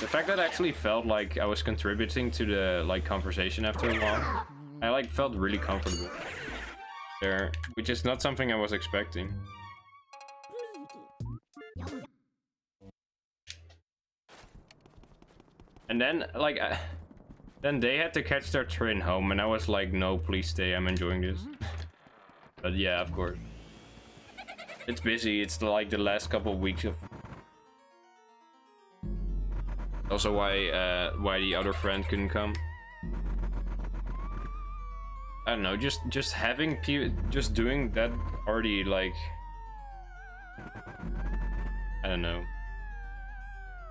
The fact that I actually felt like I was contributing to the like conversation after a while, I like felt really comfortable there, which is not something I was expecting. And then like then they had to catch their train home, and I was like, no, please stay, I'm enjoying this. But yeah, of course. It's busy, it's like the last couple of weeks of... Also why the other friend couldn't come. I don't know, just having people, just doing that already, like... I don't know.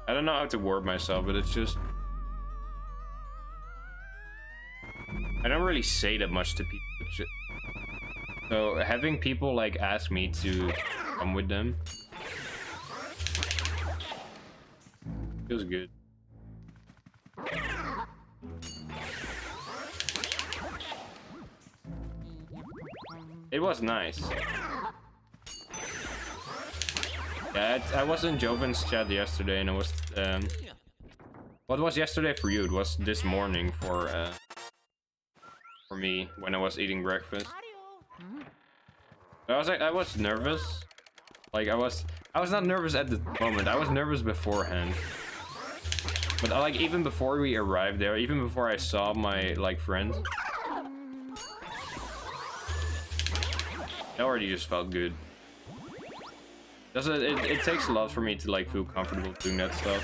I don't know how to word myself, but it's just... I don't really say that much to people. So having people like ask me to come with them feels good. It was nice. Yeah, I was in Joven's chat yesterday, and it was what was yesterday for you? It was this morning for me when I was eating breakfast. I was nervous. Like I was not nervous at the moment. I was nervous beforehand. But like even before we arrived there, even before I saw my like friends, it already just felt good. It takes a lot for me to like feel comfortable doing that stuff.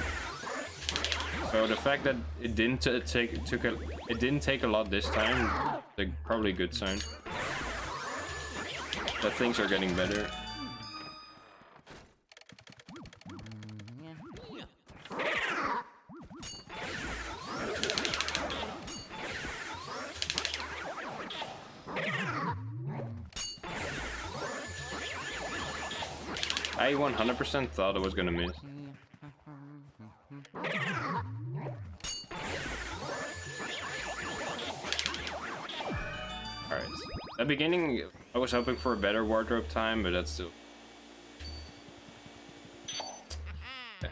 So the fact that it didn't take a lot this time, like probably a good sign. That things are getting better. I 100% thought I was gonna miss. Alright. At the beginning, I was hoping for a better wardrobe time, but that's still... Yeah.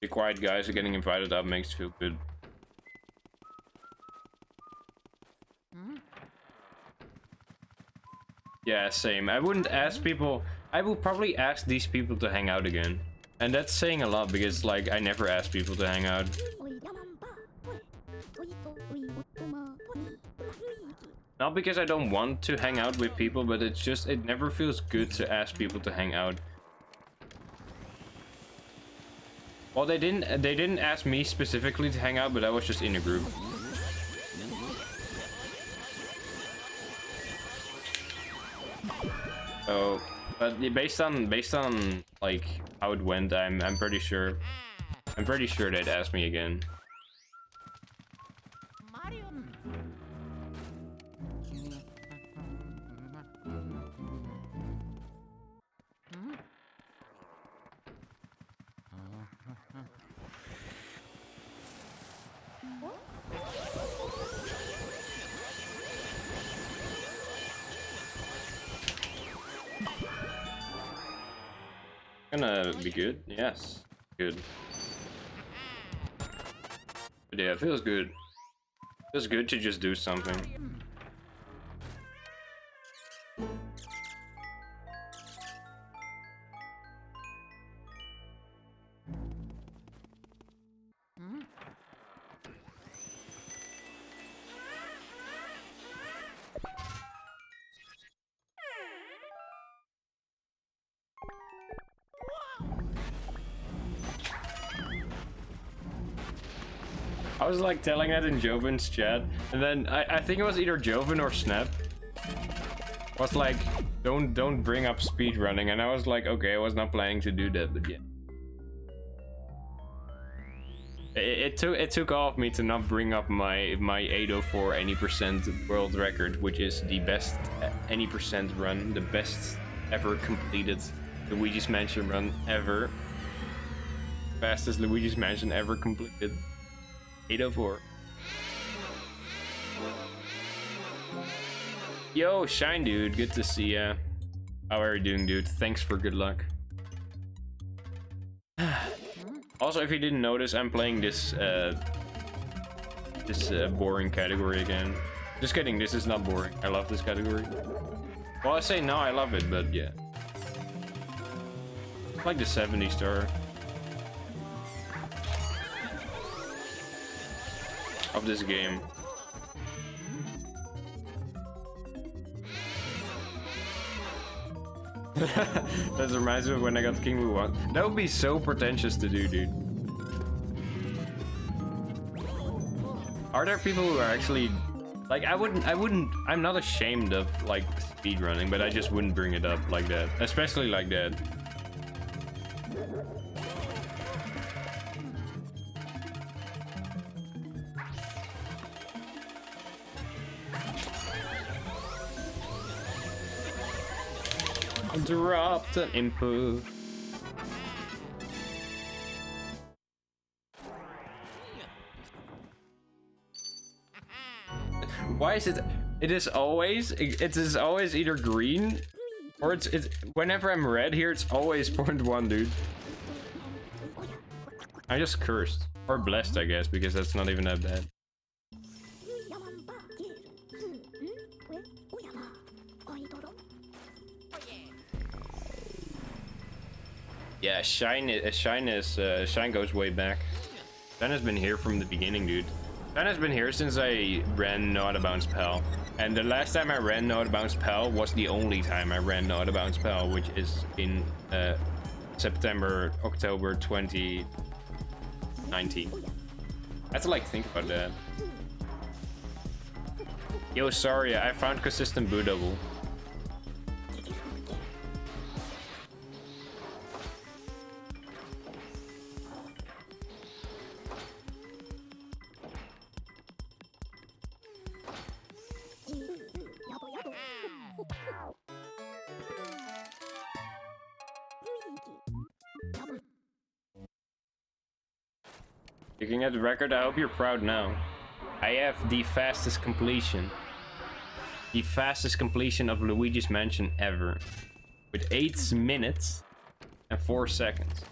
The quiet guys are getting invited up makes it feel good. Yeah, same. I wouldn't ask people... I will probably ask these people to hang out again. And that's saying a lot, because, like, I never ask people to hang out. Not because I don't want to hang out with people, but it's just... It never feels good to ask people to hang out. Well, they didn't ask me specifically to hang out, but I was just in a group. So, but based on like how it went, I'm pretty sure they'd ask me again. Gonna be good, yes, good. But yeah, it feels good. Feels good to just do something. I was like telling that in Joven's chat, and then I think it was either Joven or Snap was like, don't bring up speedrunning, and I was like, okay, I was not planning to do that, but yeah. It took off me to not bring up my 804 any percent world record, which is the best any percent run, the best ever completed Luigi's Mansion run ever. Fastest Luigi's Mansion ever completed. 804. Yo, Shine Dude, good to see ya. How are you doing, dude? Thanks for good luck. Also, if you didn't notice, I'm playing this boring category again. Just kidding, this is not boring. I love this category. Well, I say no, I love it, but yeah. It's like the 70 star of this game. That reminds me of when I got King Wu 1. That would be so pretentious to do, dude. Are there people who are actually like I'm not ashamed of like speedrunning, but I just wouldn't bring it up like that, especially like that. Dropped an input. Why is it? It is always either green or it's whenever I'm red here, it's always 0.1, dude. I just cursed or blessed, I guess, because that's not even that bad. Yeah, Shine goes way back. Shine has been here from the beginning, dude. Shine has been here since I ran No Out of Bounds Pal. And the last time I ran No Out of Bounds Pal was the only time I ran No Out of Bounds Pal, which is in October 2019. I have to like think about that. Yo, sorry, I found consistent boot double. Looking at the record, I hope you're proud now. I have the fastest completion. The fastest completion of Luigi's Mansion ever. With 8 minutes and 4 seconds.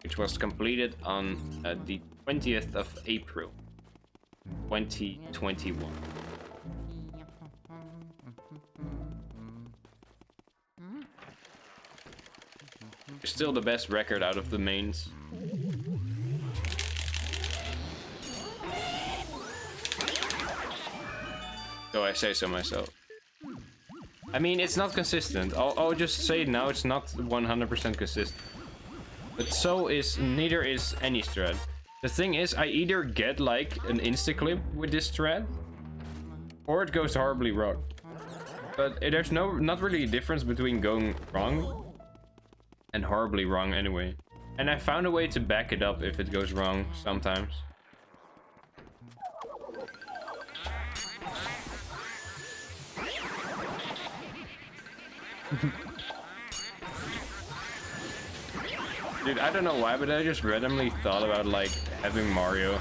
Which was completed on the 20th of April, 2021. It's still the best record out of the mains. So I say so myself. I mean, it's not consistent. I'll just say now it's not 100% consistent. But so is, neither is any strat. The thing is, I either get like an insta-clip with this strat, or it goes horribly wrong. But there's not really a difference between going wrong and horribly wrong anyway. And I found a way to back it up if it goes wrong sometimes. Dude, I don't know why, but I just randomly thought about like having Mario.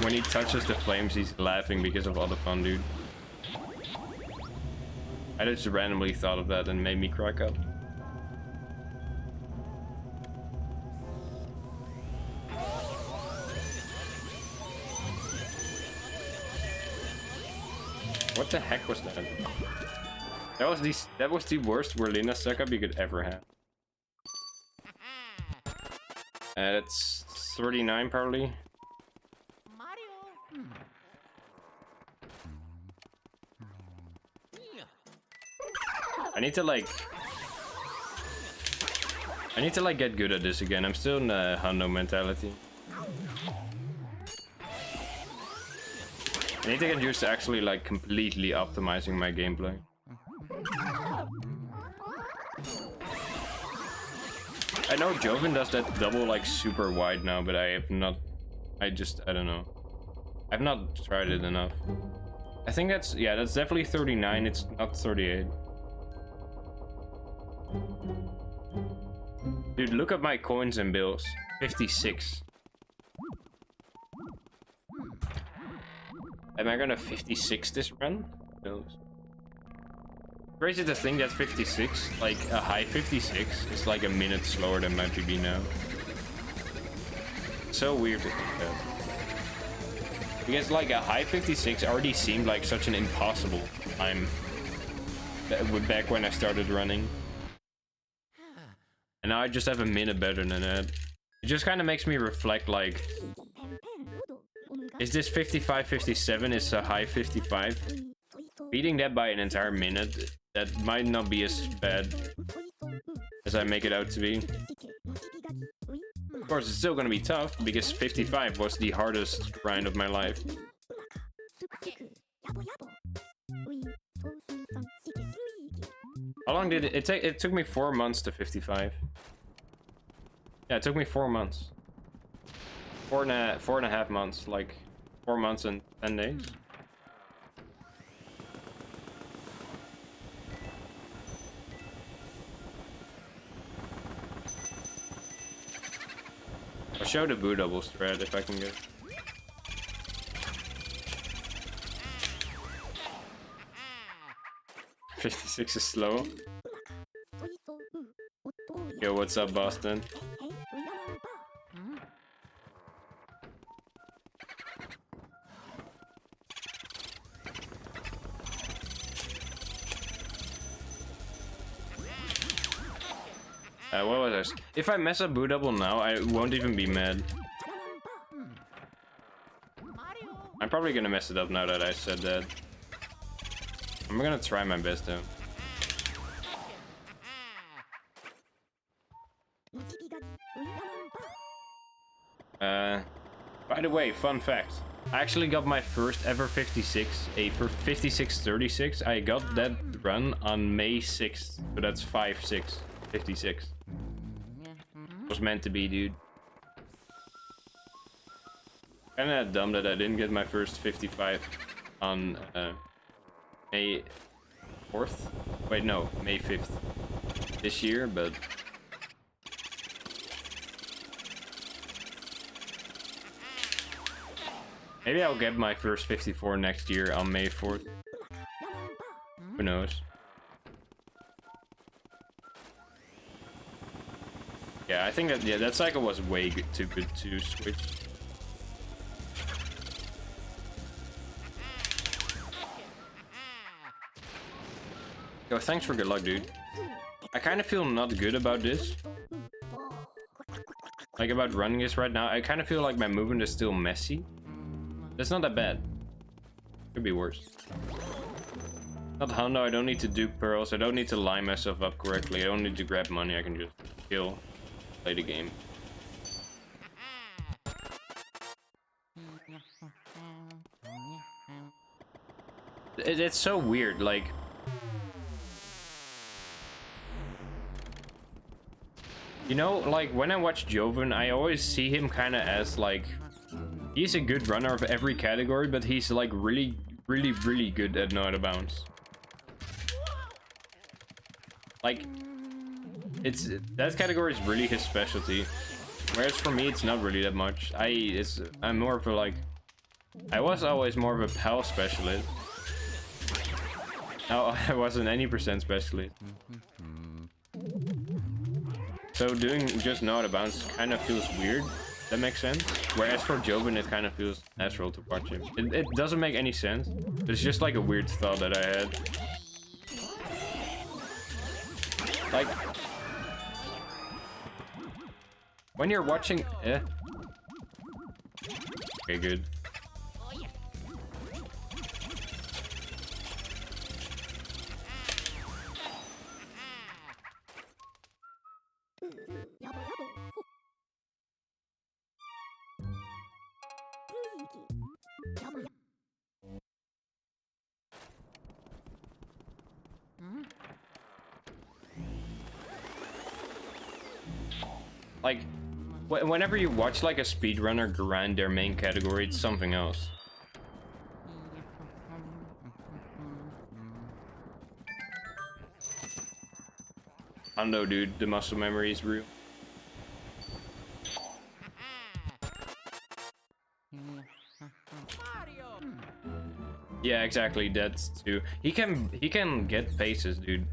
When he touches the flames, he's laughing because of all the fun, dude. I just randomly thought of that and made me crack up. What the heck was that? That was the worst Werlina suck-up you could ever have. That's 39 probably. Mario. I need to like get good at this again. I'm still in the Hundo mentality. I need to get used to actually like completely optimizing my gameplay. I know Joven does that double like super wide now, but I have not. I don't know. I've not tried it enough. I think that's definitely 39. It's not 38. Dude, look at my coins and bills. 56. Am I gonna 56 this run? No. Crazy to think that 56, like a high 56, is like a minute slower than my PB now. So weird to think that. Because like a high 56 already seemed like such an impossible time back when I started running. And now I just have a minute better than that. It just kind of makes me reflect, like, is this 55, 57 is a high 55? Beating that by an entire minute, that might not be as bad as I make it out to be. Of course, it's still gonna be tough, because 55 was the hardest grind of my life. How long did it take? It took me 4 months to 55. Yeah, it took me 4 months. Four and a half months, like 4 months and 10 days. I'll show the Boo double thread if I can get it. $56 is slow. Yo, what's up, Boston? What was this? If I mess up Boo double now, I won't even be mad. I'm probably gonna mess it up now that I said that. I'm gonna try my best though. By the way, fun fact. I actually got my first ever 56, a 5636. I got that run on May 6th, so that's 5/6, 56. It was meant to be, dude. Kinda dumb that I didn't get my first 55 on May 4th? Wait, no, May 5th this year, but... Maybe I'll get my first 54 next year on May 4th. Who knows? Yeah, I think that, yeah, that cycle was way too good to switch. Yo, thanks for good luck, dude. I kind of feel not good about this. Like, about running this right now. I kind of feel like my movement is still messy. That's not that bad. Could be worse. Not Hondo, I don't need to do pearls. I don't need to line myself up correctly. I don't need to grab money. I can just kill, play the game. It's so weird, like... You know, like, when I watch Joven, I always see him kind of as, like... He's a good runner of every category, but he's, like, really good at no out of bounds. Like, that category is really his specialty. Whereas for me, it's not really that much. I'm more of a, like... I was always more of a PAL specialist. Now, I wasn't any percent specialist. So doing just no out of bounds kind of feels weird. That makes sense. Whereas for Joven, it kind of feels natural to watch him. It doesn't make any sense. It's just like a weird thought that I had. Like, when you're watching, okay, good. Like, whenever you watch like a speedrunner grind their main category, it's something else. Hondo, dude, the muscle memory is real. Yeah, exactly. That's too. He can get paces, dude.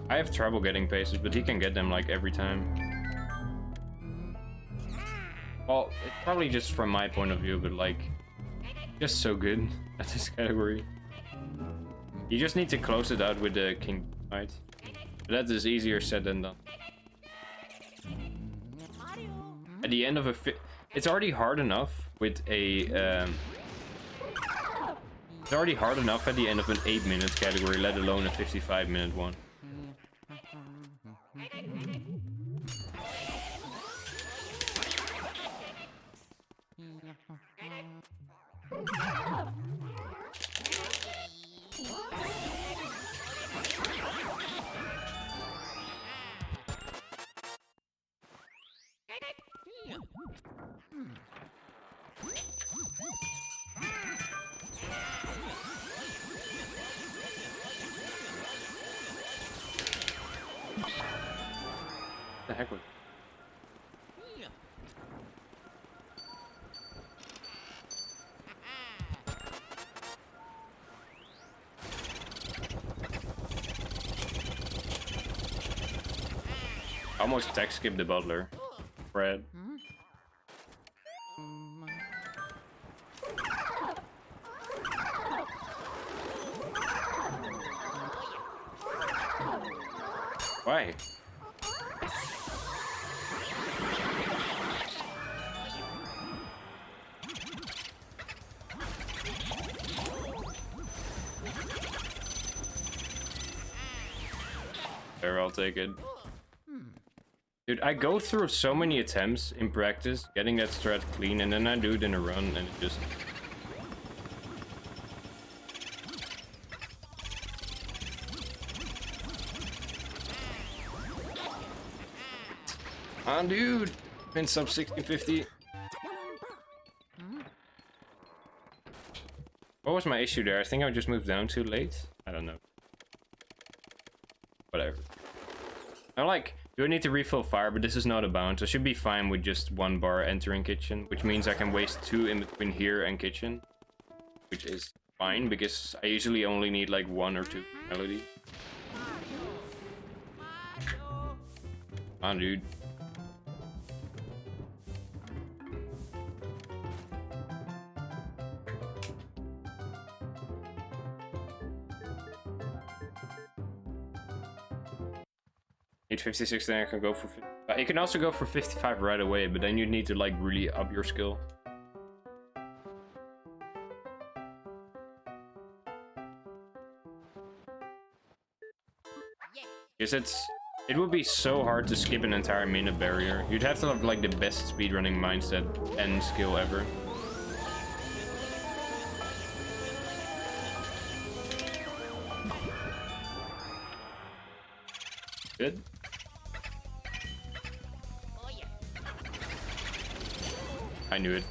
I have trouble getting paces, but he can get them like every time. Well, it's probably just from my point of view, but like, just so good at this category. You just need to close it out with the king fight. But that is easier said than done. At the end of a it's already hard enough with a it's already hard enough at the end of an 8-minute category, let alone a 55-minute one. The heck was almost attack skip the butler. Fred. Why? There, I'll take it. Dude, I go through so many attempts in practice, getting that strat clean, and then I do it in a run, and it just... Ah, dude! Been sub 1650. What was my issue there? I think I just moved down too late? I don't know. Whatever. I'm like... Do I need to refill fire? But this is not a bounce. I should be fine with just 1 bar entering kitchen, which means I can waste 2 in between here and kitchen, which is fine because I usually only need like 1 or 2 melody. Come on, dude. Need 56, then I can go for 55. You can also go for 55 right away, but then you need to like really up your skill. Because it would be so hard to skip an entire minute barrier. You'd have to have like the best speedrunning mindset and skill ever. Good. I knew it.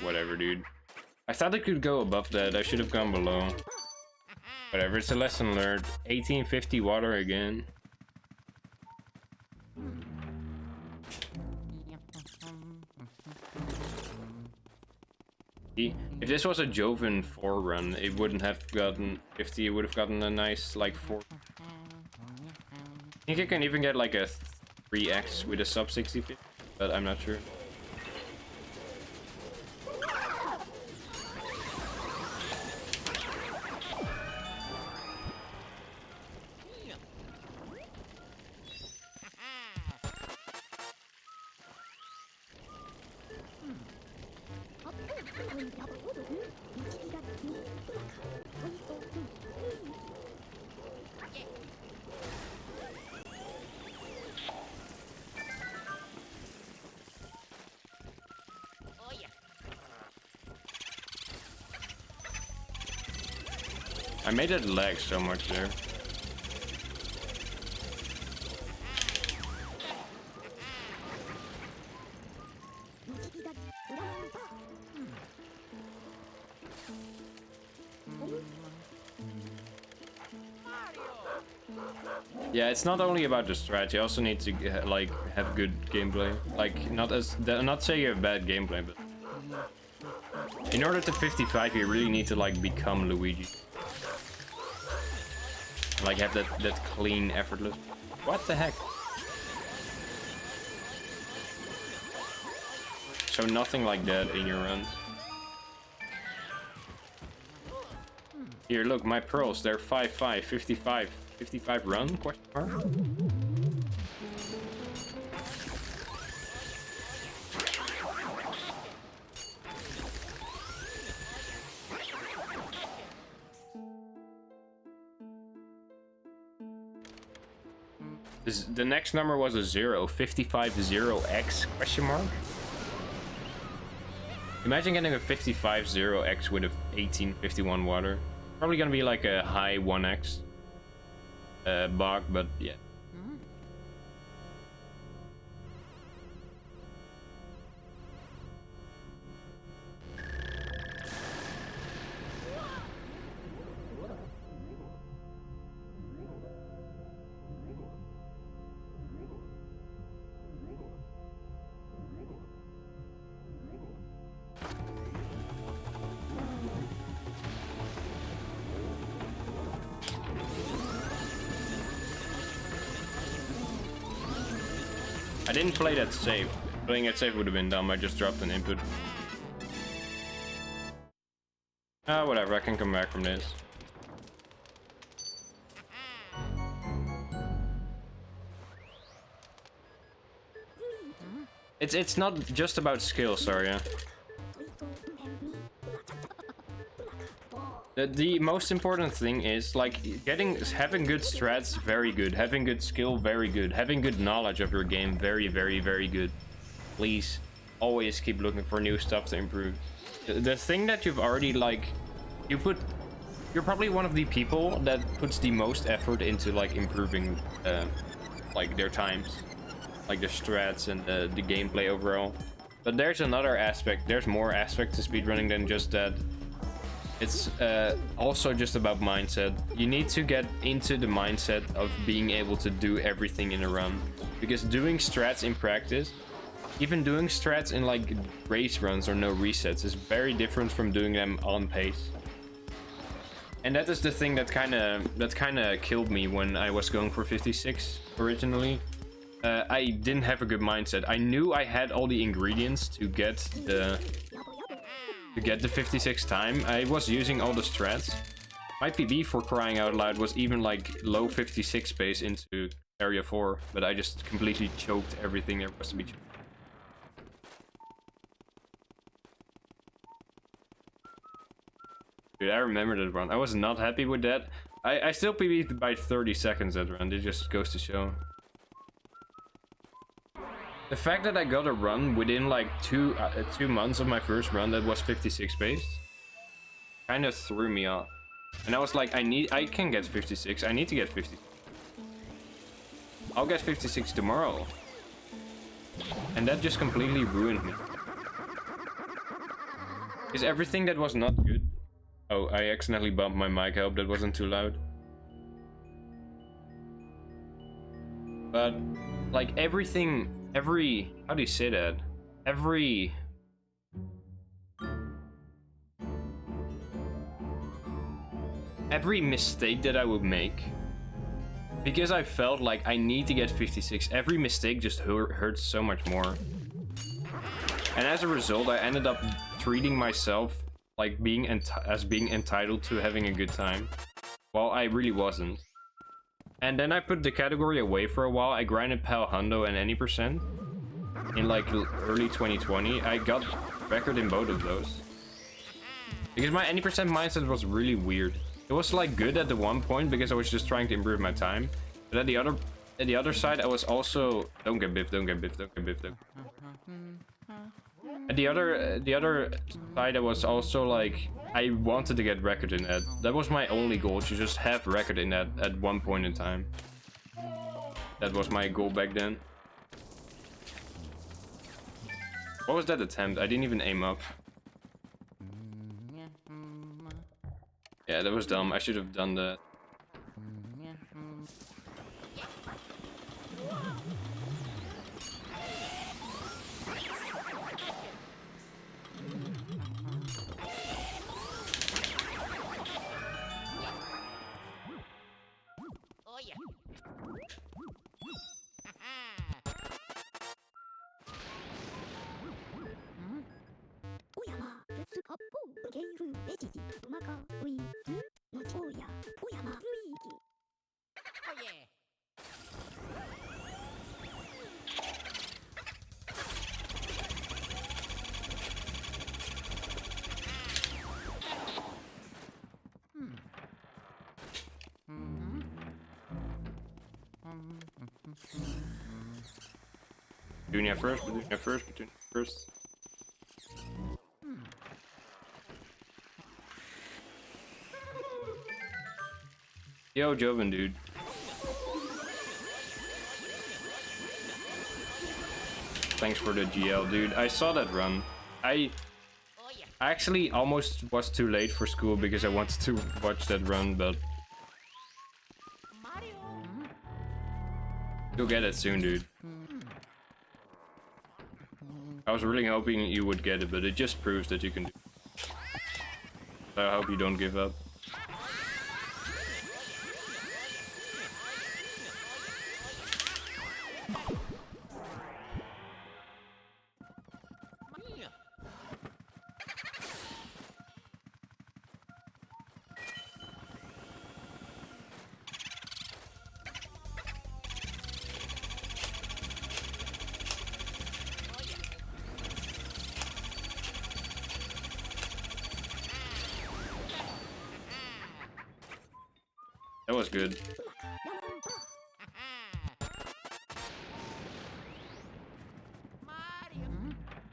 Whatever, dude. I thought it could go above that. I should have gone below. Whatever, it's a lesson learned. 1850 water again. If this was a Joven 4 run, it wouldn't have gotten 50, it would have gotten a nice, like, 4. I think I can even get, like, a 3x with a sub 60, but I'm not sure. I made it lag so much there. Yeah, it's not only about the strat, you also need to like have good gameplay. Like not say you have bad gameplay, but in order to 55 you really need to like become Luigi. Like have that clean, effortless. What the heck? So nothing like that in your runs. Here, look, my pearls, they're 5-5, 55. 55 run, question mark? The next number was a 0, 55-0x, question mark? Imagine getting a 55-0x with a 1851 water. Probably gonna be like a high 1x bog, but yeah. I didn't play that safe. Playing it safe would have been dumb. I just dropped an input. Ah, whatever. I can come back from this. It's not just about skill, sorry. Yeah. The most important thing is like having good strats, very good. Having good skill, very good. Having good knowledge of your game, very, very, very good. Please, always keep looking for new stuff to improve. The thing that you've already like, you're probably one of the people that puts the most effort into like improving, like their times, like the strats and the gameplay overall. But there's another aspect. There's more aspect to speedrunning than just that. It's also just about mindset. You need to get into the mindset of being able to do everything in a run. Because doing strats in practice, even doing strats in like race runs or no resets, is very different from doing them on pace. And that is the thing that kind of killed me when I was going for 56 originally. I didn't have a good mindset. I knew I had all the ingredients to get the 56 time. I was using all the strats. My PB, for crying out loud, was even like low 56 space into area 4, but I just completely choked everything there was to be choked. Dude, I remember that run. I was not happy with that. I still PB'd by 30 seconds that run. It just goes to show. The fact that I got a run within like 2 months of my first run that was 56 based kind of threw me off. And I was like, I can get 56. I need to get 50. I'll get 56 tomorrow. And that just completely ruined me. Because everything that was not good. Oh, I accidentally bumped my mic. I hope that wasn't too loud. But like everything, how do you say that? Every mistake that I would make, because I felt like I need to get 56, every mistake just hurts so much more. And as a result, I ended up treating myself like being entitled to having a good time, while I really wasn't. And then I put the category away for a while. I grinded Pal Hundo and Any Percent in like early 2020. I got record in both of those. Because my Any Percent mindset was really weird. It was like good at the one point because I was just trying to improve my time. But at the other side, I was also don't get biffed. At the other side, I was also like, I wanted to get record in that. That was my only goal, to just have record in that at one point in time. That was my goal back then. What was that attempt? I didn't even aim up. Yeah, that was dumb. I should have done that. Petunia first, Petunia first, Petunia first. Yo, Joven, dude. Thanks for the GL, dude. I saw that run. I actually almost was too late for school because I wanted to watch that run, but you'll get it soon, dude. I was really hoping you would get it, but it just proves that you can do it. I hope you don't give up. That was good.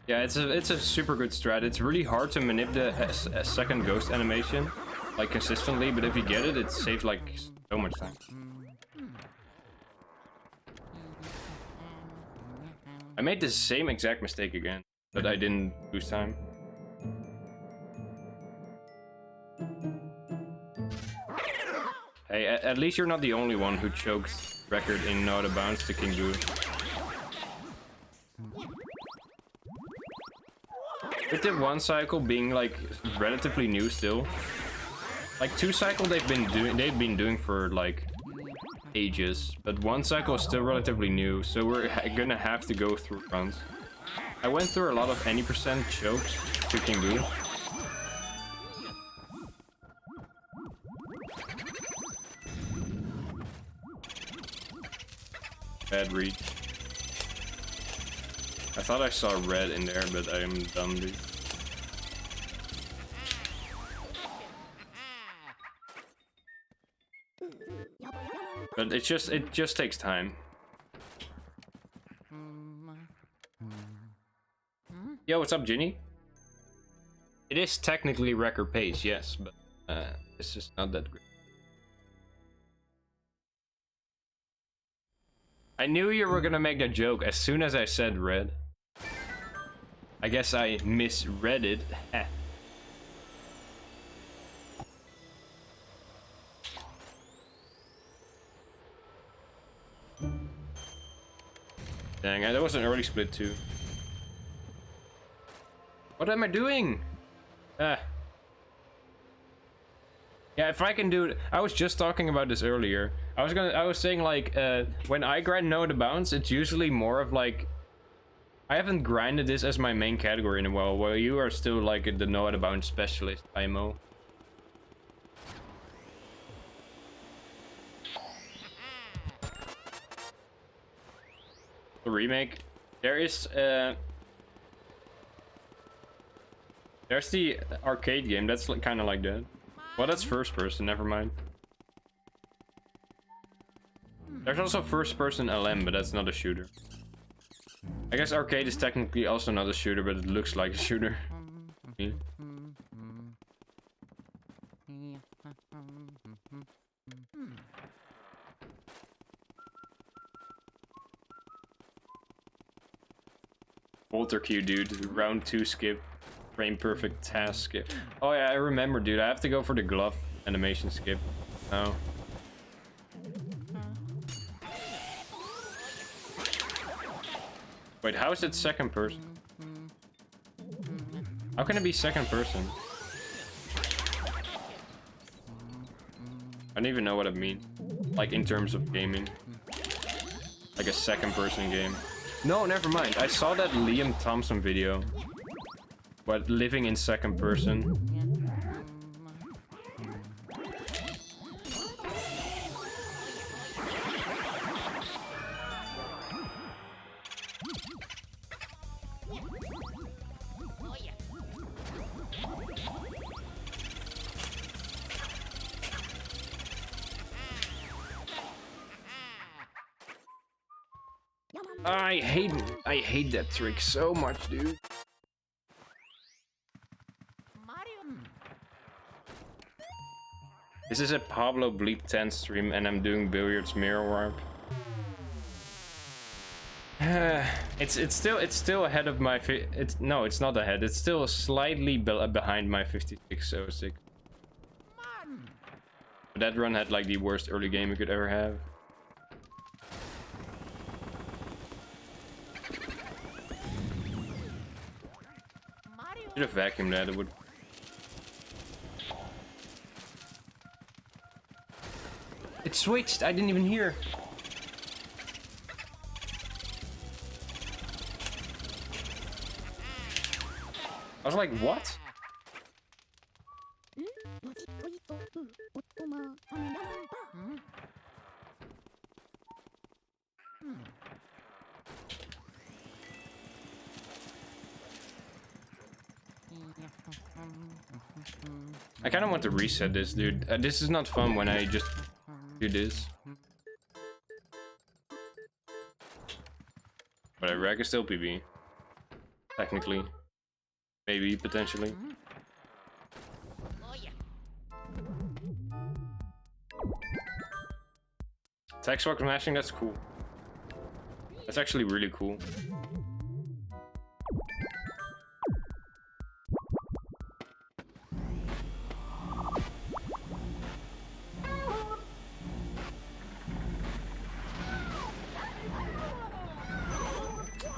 Yeah, it's a super good strat. It's really hard to manipulate a second ghost animation like consistently, but if you get it, it saves like so much time. I made the same exact mistake again, but I didn't lose time. Hey, at least you're not the only one who choked record in No to Bounce to King Boo. With the 1 cycle being like relatively new still, like 2 cycle they've been doing for like ages, but 1 cycle is still relatively new, so we're gonna have to go through runs. I went through a lot of any percent chokes to King Boo. Bad read. I thought I saw red in there, but I am dumb, dude. But it just takes time. Yo, what's up, Ginny? It is technically record pace, yes, but it's just not that great. I knew you were gonna make that joke as soon as I said red. I guess I misread it. Dang, that was an early split too. What am I doing? Yeah, if I can do it, I was just talking about this earlier. I was saying like, when I grind No to Bounce, it's usually more of like, I haven't grinded this as my main category in a while, while you are still like the No to Bounce specialist, IMO. The remake, there's the arcade game, that's like, kind of like that. Well, that's first person, never mind. There's also first person LM, but that's not a shooter. I guess arcade is technically also not a shooter, but it looks like a shooter. Yeah. Walter Q, dude. Round 2 skip. Frame perfect task skip. Oh yeah, I remember, dude. I have to go for the glove animation skip. Oh. Wait, how is it second person? How can it be second person? I don't even know what it means. Like in terms of gaming. Like a second person game. No, never mind. I saw that Liam Thompson video. But living in second person. I hate that trick so much, dude. This is a Pablo Bleep 10 stream and I'm doing Billiards Mirror Warp. It's still ahead of my no, it's not ahead. It's still slightly behind my 5606. But that run had like the worst early game you could ever have. Should have vacuumed that. It would. It switched. I didn't even hear. I was like, what? I kind of want to reset this, dude. This is not fun when I just do this. Whatever, I can still PB. Technically. Maybe, potentially. Tech swap smashing, that's cool. That's actually really cool.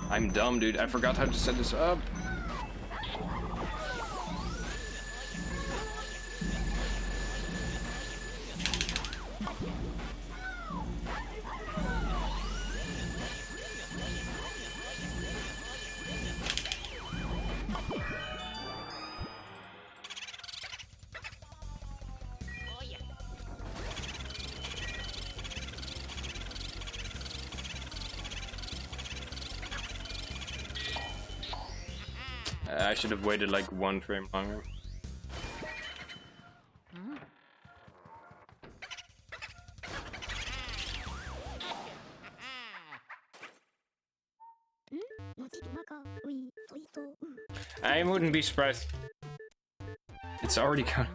I'm dumb, dude. I forgot how to set this up. I should have waited like 1 frame longer. I wouldn't be surprised. It's already gone.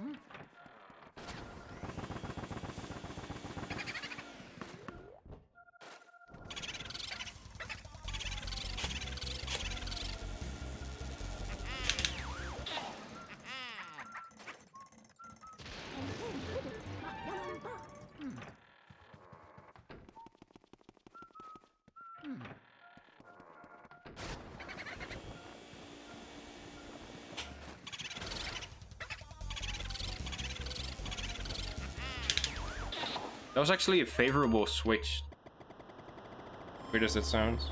That was actually a favorable switch. Weird as it sounds.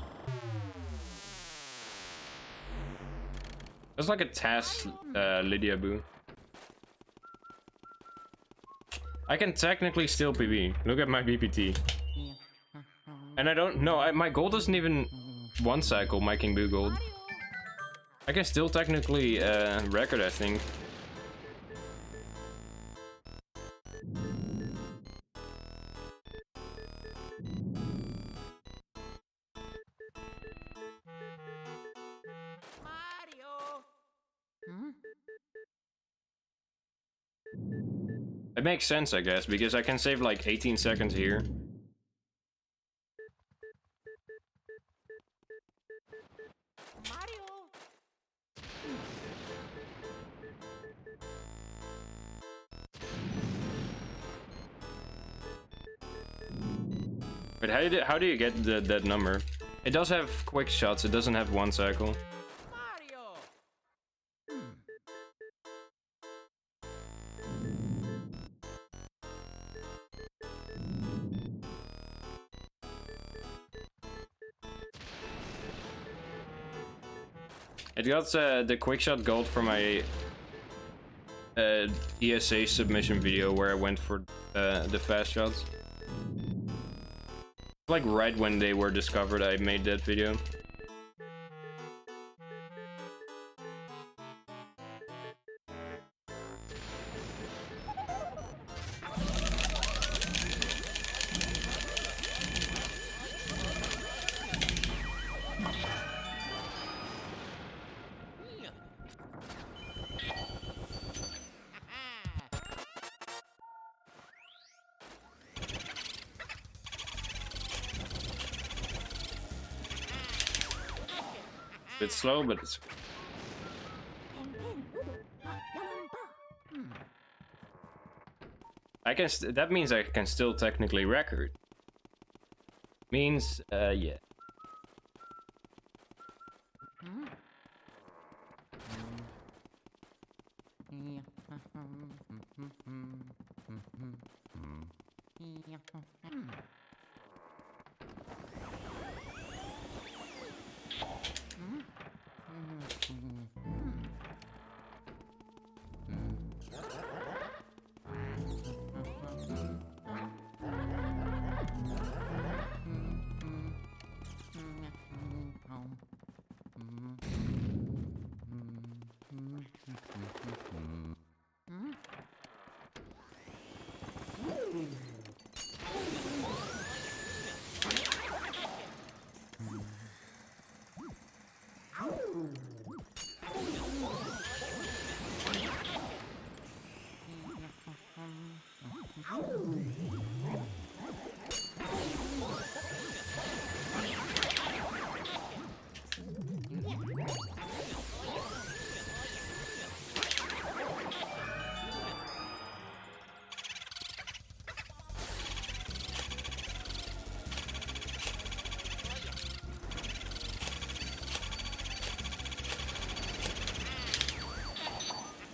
That's like a TAS Lydia Boo. I can technically still PB. Look at my BPT. And I don't know, my gold doesn't even one cycle my King Boo gold. I can still technically record, I think. It makes sense, I guess, because I can save like 18 seconds here. But how do you get that number? It does have quick shots, it doesn't have one cycle. It got the quickshot gold for my ESA submission video where I went for the fast shots. Like right when they were discovered, I made that video. bit slow, but it's... I can. That means I can still technically record. Means, yeah.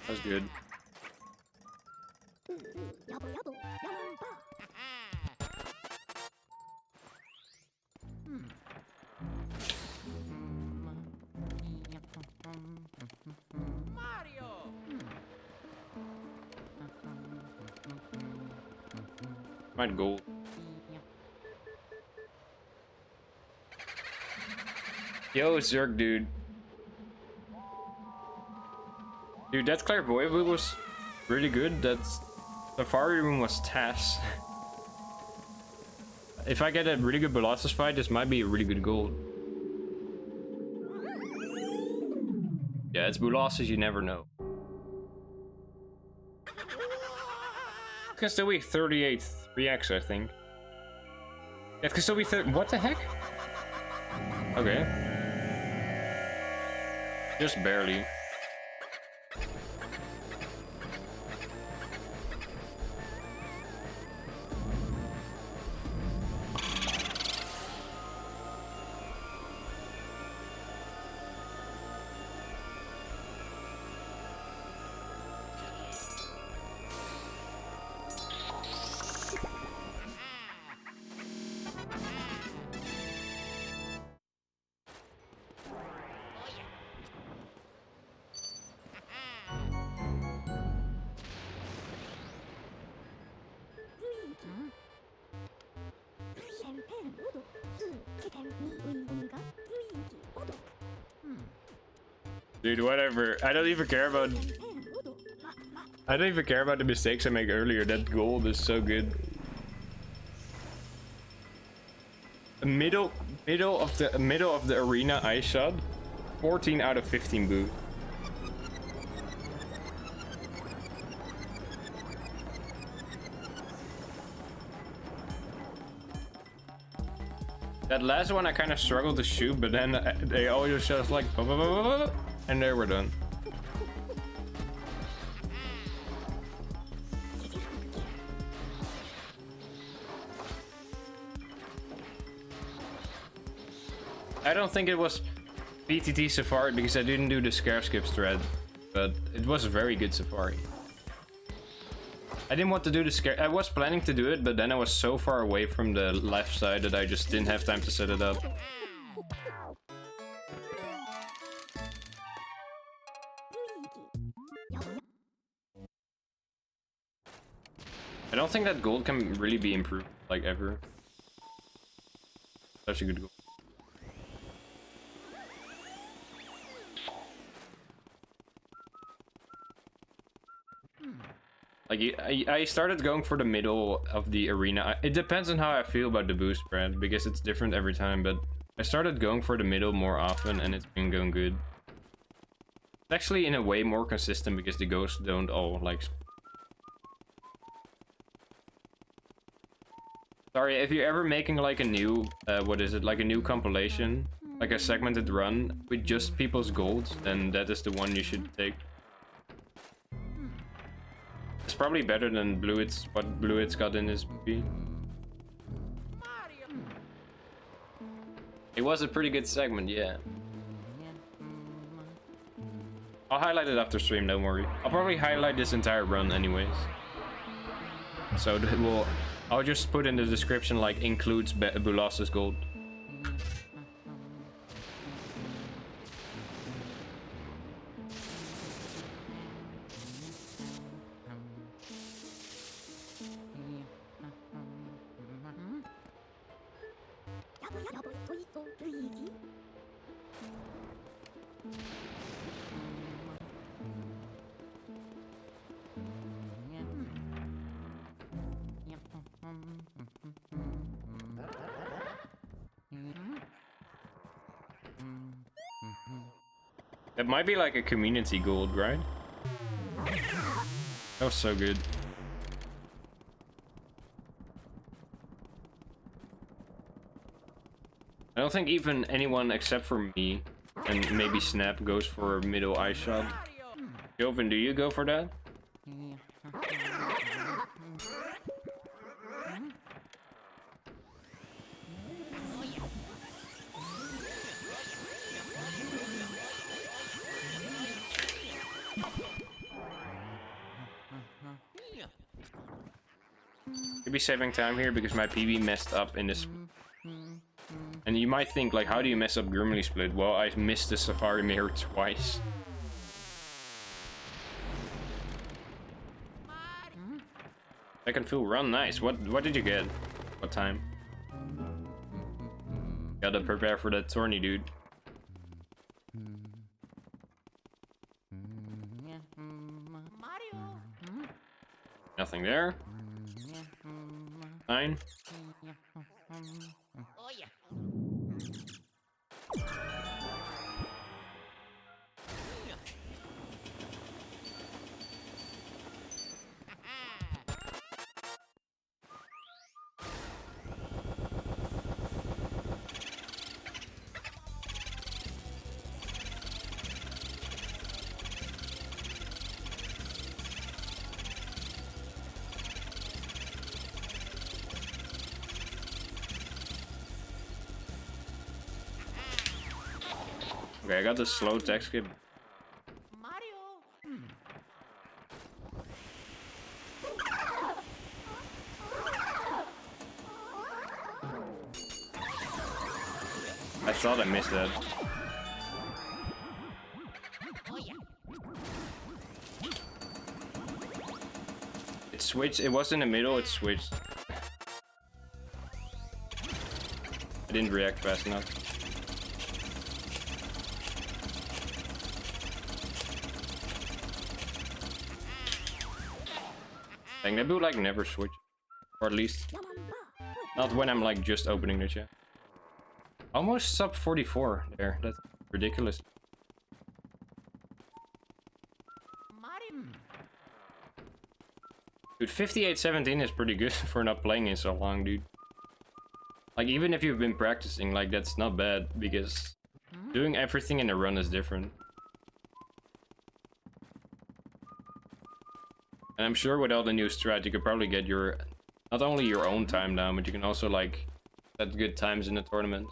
That was good. Might go. Yo, Zerg, dude. Dude, that Clairvoyant was really good. That Safari Room was TAS. If I get a really good Colossus fight, this might be a really good gold. Yeah, it's Colossus, you never know. Can still be 38 3x, I think. It can still be what the heck? Okay. Just barely. Dude, whatever. I don't even care about the mistakes I make earlier. That gold is so good. Middle of the arena ice shot. 14 out of 15 boot. That last one I kind of struggled to shoot, but then they all just like and there we're done. I don't think it was PTT Safari because I didn't do the scare skip thread, but it was a very good Safari. I didn't want to do the scare. I was planning to do it, but then I was so far away from the left side that I just didn't have time to set it up. I don't think that gold can really be improved, like, ever. Such a good gold. Like, I started going for the middle of the arena. It depends on how I feel about the boost spread, because it's different every time, but I started going for the middle more often, and it's been going good. It's actually, in a way, more consistent, because the ghosts don't all, like... Sorry, if you're ever making, like, a new, what is it, like a new compilation, like a segmented run with just people's gold, then that is the one you should take. It's probably better than Blueit's, what Blueit's got in his PP. It was a pretty good segment, yeah. I'll highlight it after stream, don't worry. I'll probably highlight this entire run anyways. So I'll just put in the description like includes Bulas's gold. It might be like a community gold, right? That was so good. I don't think even anyone except for me and maybe Snap goes for a middle eye shot. Joven, do you go for that? Could be saving time here because my PB messed up in this. And you might think, like, how do you mess up Grimly Split? Well, I missed the Safari Mirror twice. Second full run, nice. What did you get? What time? Gotta prepare for that tourney, dude. Nothing there. 9. Okay, I got the slow tech skip. I thought I missed that. It switched. It was in the middle. It switched. I didn't react fast enough. Dang, that boot like never switch, or at least not when I'm like just opening the chat. Almost sub 44 there. That's ridiculous. Dude, 58-17 is pretty good for not playing in so long, dude. Like, even if you've been practicing, like, that's not bad, because doing everything in a run is different. And I'm sure with all the new strat, you could probably get your, not only your own time down, but you can also, like, set good times in the tournament.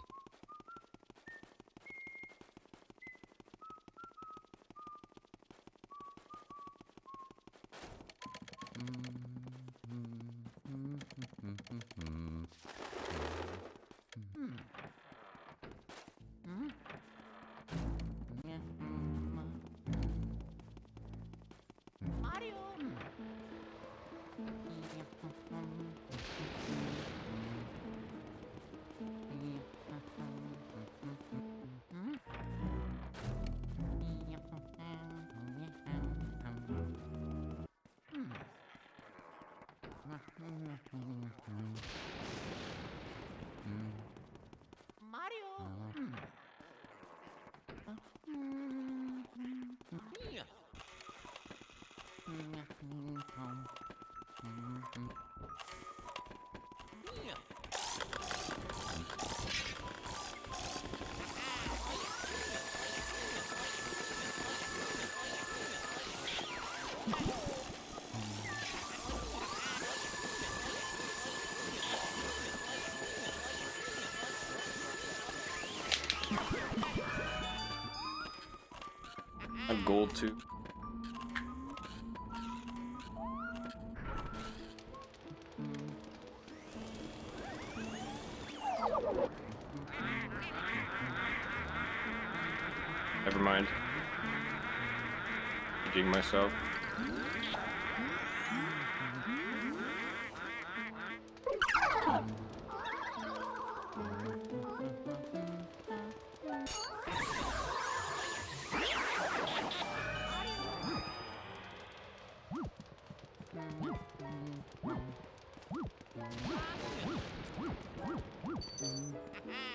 A gold too. Never mind. Jig myself.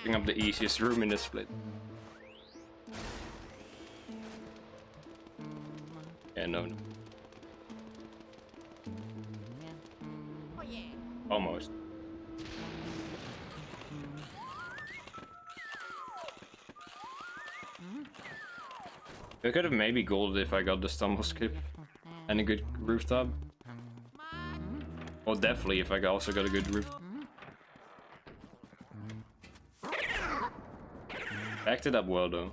Bring up the easiest room in the split. Yeah, no. Almost. I could have maybe golded if I got the stumble skip and a good rooftop. Well, definitely if I also got a good roof. Backed it up well though.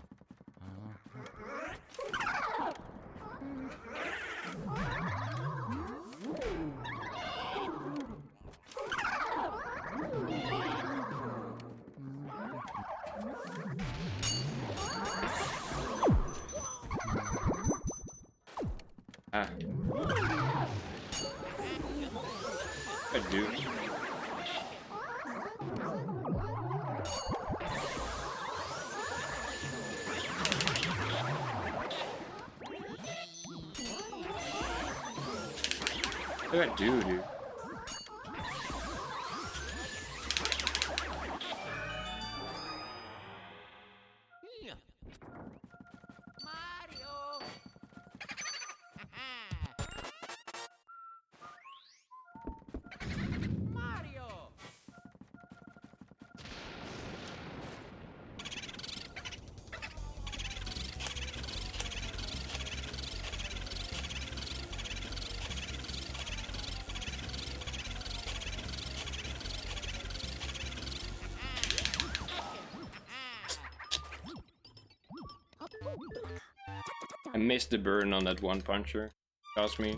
Ah. Good dude. Look at that dude. I missed the burn on that one puncher. Cost me.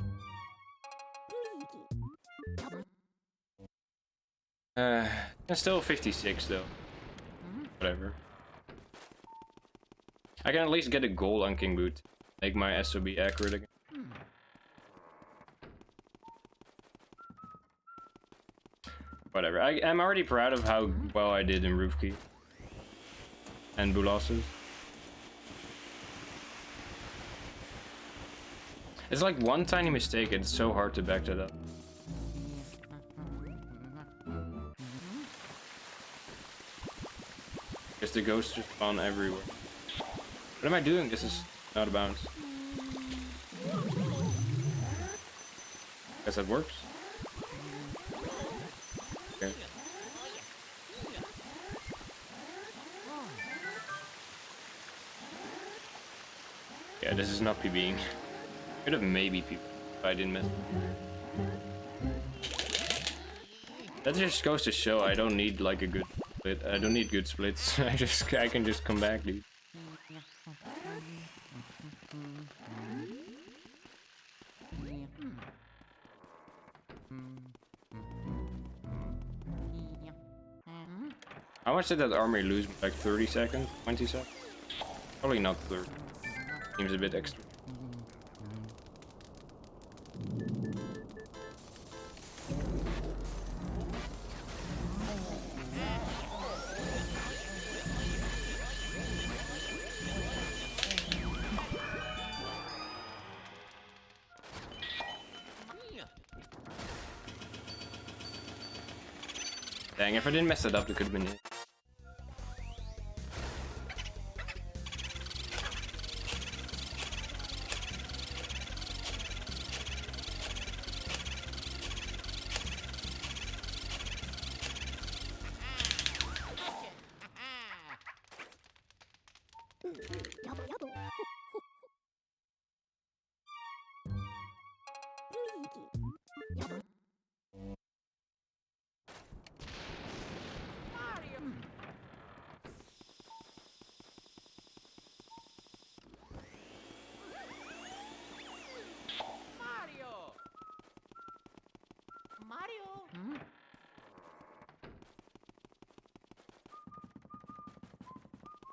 It's still 56 though. Whatever. I can at least get a goal on King Boot. Make my SOB accurate again. Whatever. I'm already proud of how well I did in Roofkey. And Boolosses. It's like one tiny mistake, it's so hard to back that up. Because the ghosts just spawn everywhere. What am I doing? This is out of bounds. Guess that works. Okay. Yeah, this is not PBing. Could have maybe people if I didn't miss. That just goes to show I don't need like a good split. I don't need good splits. I can just come back, dude. How much did that army lose? Like 30 seconds? 20 seconds? Probably not 30. Seems a bit extra. Dang, if I didn't mess it up, it could have been it.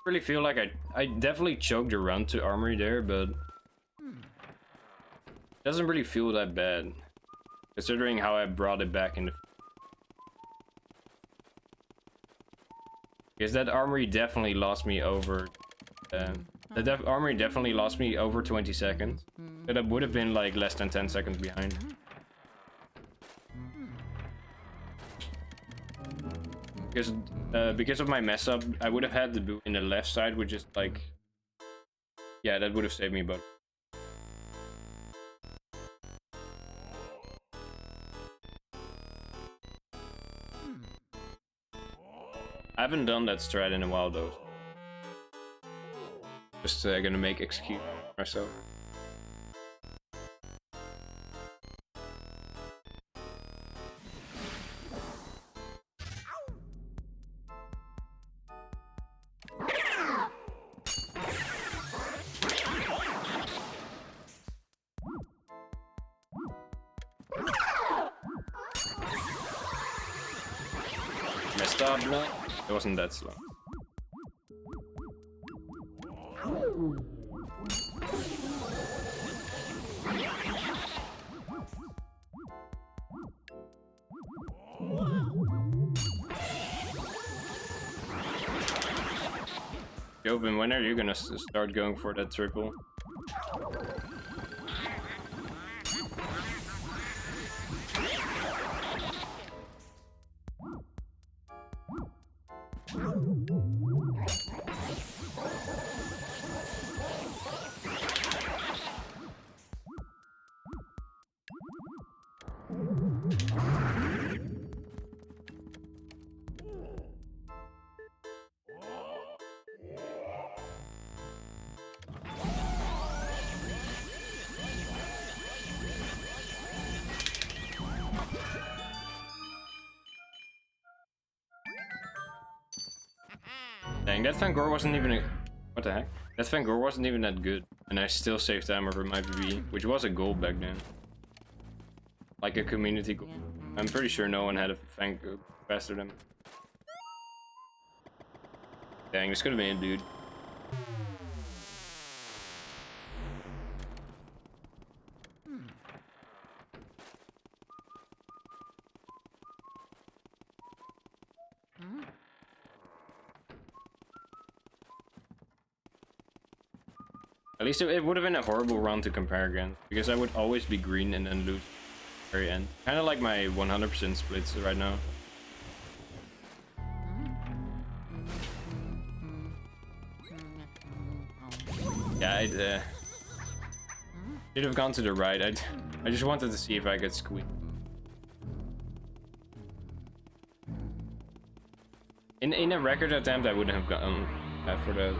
Really feel like I definitely choked a run to armory there, but it doesn't really feel that bad, considering how I brought it back in the. Because that armory definitely lost me over. That armory definitely lost me over 20 seconds. So that would have been like less than 10 seconds behind. Because of my mess up, I would have had the boot in the left side, which is like, yeah, that would have saved me, but. I haven't done that strat in a while though. Just gonna make excuse myself. Messed up, no? It wasn't that slow. Joven, when are you gonna start going for that triple? Dang, that Fangor wasn't even a... What the heck? That Fangor wasn't even that good. And I still saved time over my PB, which was a goal back then. Like a community goal. I'm pretty sure no one had a Fangor faster than me. Dang, this could have been a dude. At least it would have been a horrible run to compare again, because I would always be green and then lose at the very end. Kind of like my 100% splits right now. Yeah, I should have gone to the right. I just wanted to see if I could squeeze. In a record attempt, I wouldn't have gone for the.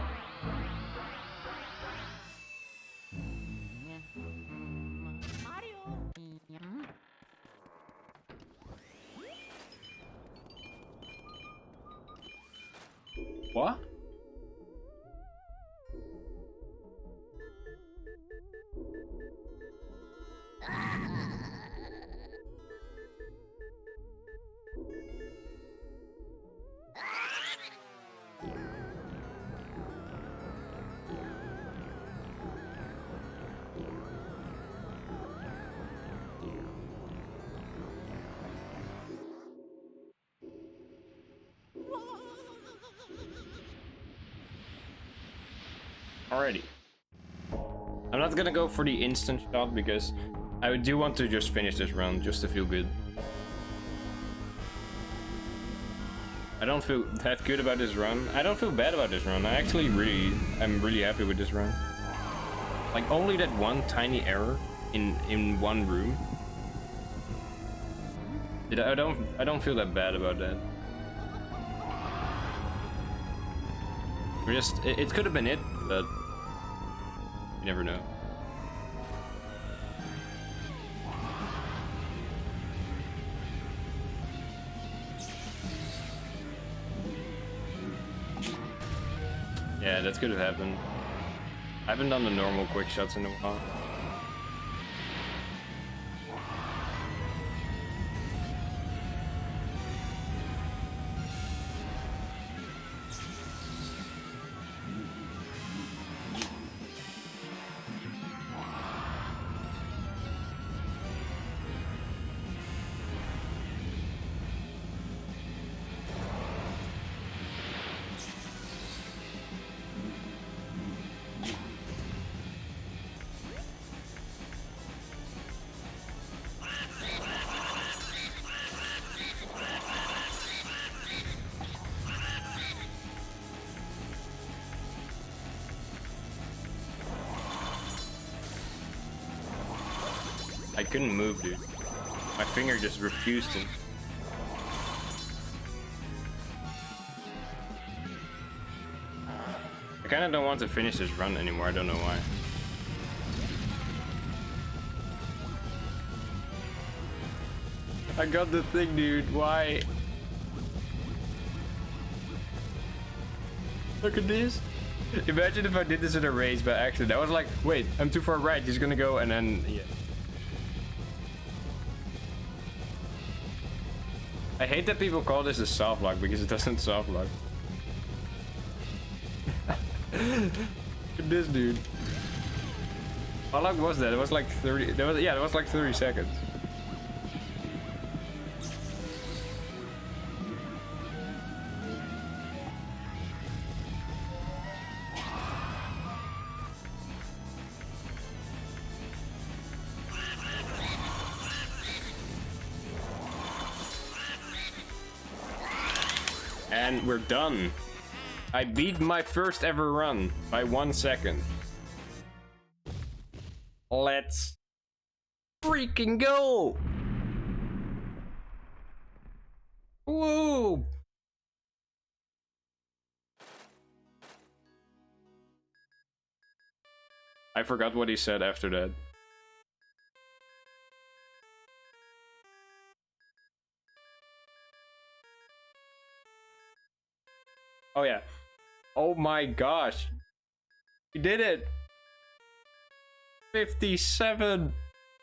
What? Alrighty. I'm not gonna go for the instant shot because I do want to just finish this round just to feel good. I don't feel that good about this run. I don't feel bad about this run. I'm really happy with this run. Like only that one tiny error in one room. I don't feel that bad about that. It could have been it, but you never know. Yeah, that could have happened. I haven't done the normal quick shots in a while. I couldn't move, dude. My finger just refused to. I kinda don't want to finish this run anymore, I don't know why. I got the thing, dude, why? Look at this. Imagine if I did this in a race by accident. I was like, wait, I'm too far right, he's gonna go, and then, yeah. I hate that people call this a soft lock because it doesn't soft lock. Look at this, dude. How long was that? It was like 30. That was like 30 seconds. And we're done. I beat my first ever run by 1 second. Let's freaking go! Woo! I forgot what he said after that. Oh yeah. Oh my gosh. We did it! 57!